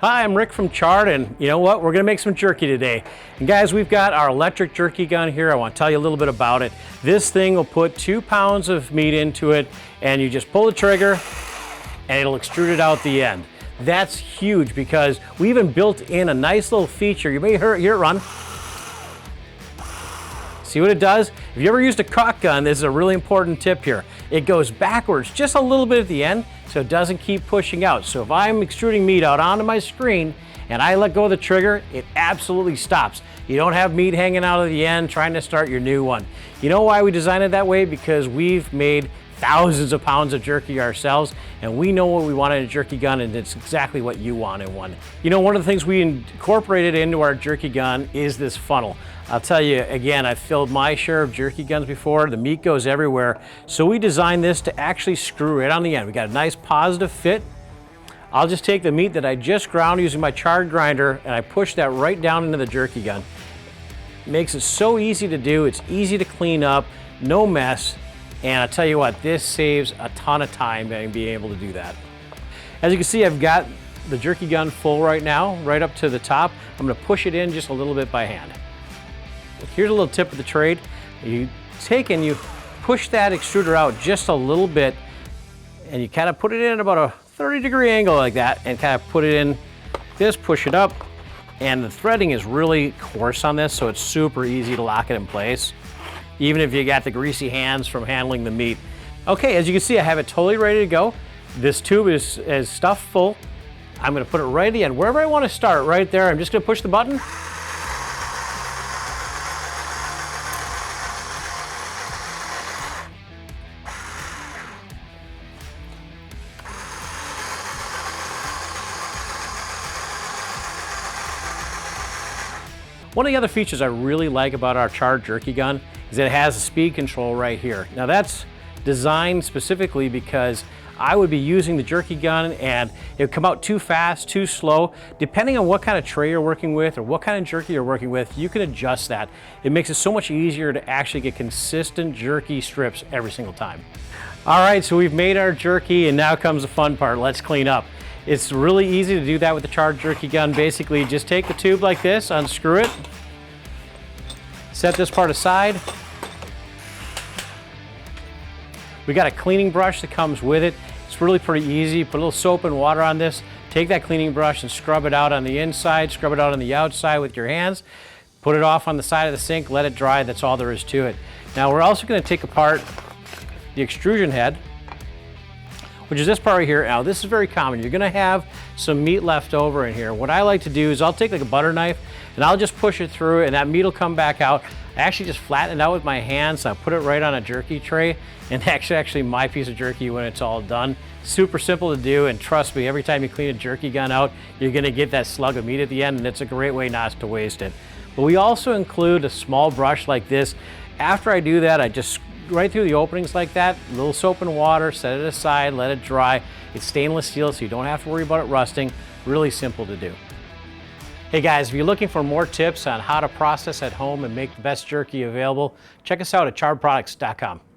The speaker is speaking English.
Hi, I'm Rick from Chard, and you know what? We're gonna make some jerky today. And guys, we've got our electric jerky gun here. I want to tell you a little bit about it. This thing will put 2 pounds of meat into it, and you just pull the trigger, and it'll extrude it out the end. That's huge because we even built in a nice little feature. You may hear it run. See what it does? If you ever used a caulk gun, this is a really important tip here. It goes backwards just a little bit at the end so it doesn't keep pushing out. So if I'm extruding meat out onto my screen and I let go of the trigger, it absolutely stops. You don't have meat hanging out of the end trying to start your new one. You know why we designed it that way? Because we've made thousands of pounds of jerky ourselves, and we know what we want in a jerky gun, and it's exactly what you want in one. You know, one of the things we incorporated into our jerky gun is this funnel. I'll tell you again, I've filled my share of jerky guns before. The meat goes everywhere. So we designed this to actually screw right on the end. We got a nice positive fit. I'll just take the meat that I just ground using my Chard grinder, and I push that right down into the jerky gun. It makes it so easy to do. It's easy to clean up, no mess. And I'll tell you what, this saves a ton of time being able to do that. As you can see, I've got the jerky gun full right now, right up to the top. I'm gonna push it in just a little bit by hand. Here's a little tip of the trade. You take and you push that extruder out just a little bit, and you kind of put it in at about a 30-degree angle like that, and kind of put it in this, push it up, and the threading is really coarse on this, so it's super easy to lock it in place, even if you got the greasy hands from handling the meat. Okay, as you can see, I have it totally ready to go. This tube is stuffed full. I'm gonna put it right at the end, wherever I wanna start, right there. I'm just gonna push the button. One of the other features I really like about our Chard Jerky Gun is that it has a speed control right here. Now that's designed specifically because I would be using the jerky gun and it would come out too fast, too slow. Depending on what kind of tray you're working with or what kind of jerky you're working with, you can adjust that. It makes it so much easier to actually get consistent jerky strips every single time. All right, so we've made our jerky and now comes the fun part. Let's clean up. It's really easy to do that with the Chard Jerky Gun. Basically, just take the tube like this, unscrew it, set this part aside. We got a cleaning brush that comes with it. It's really pretty easy. Put a little soap and water on this. Take that cleaning brush and scrub it out on the inside, scrub it out on the outside with your hands. Put it off on the side of the sink, let it dry. That's all there is to it. Now we're also going to take apart the extrusion head, which is this part right here. Now this is very common. You're gonna have some meat left over in here. What I like to do is I'll take like a butter knife and I'll just push it through and that meat will come back out. I actually just flatten it out with my hands. I put it right on a jerky tray, and actually my piece of jerky when it's all done. Super simple to do, and trust me, every time you clean a jerky gun out, you're gonna get that slug of meat at the end, and it's a great way not to waste it. But we also include a small brush like this. After I do that, I just right through the openings like that, a little soap and water, set it aside, let it dry. It's stainless steel, so you don't have to worry about it rusting. Really simple to do. Hey guys, if you're looking for more tips on how to process at home and make the best jerky available, check us out at chardproducts.com.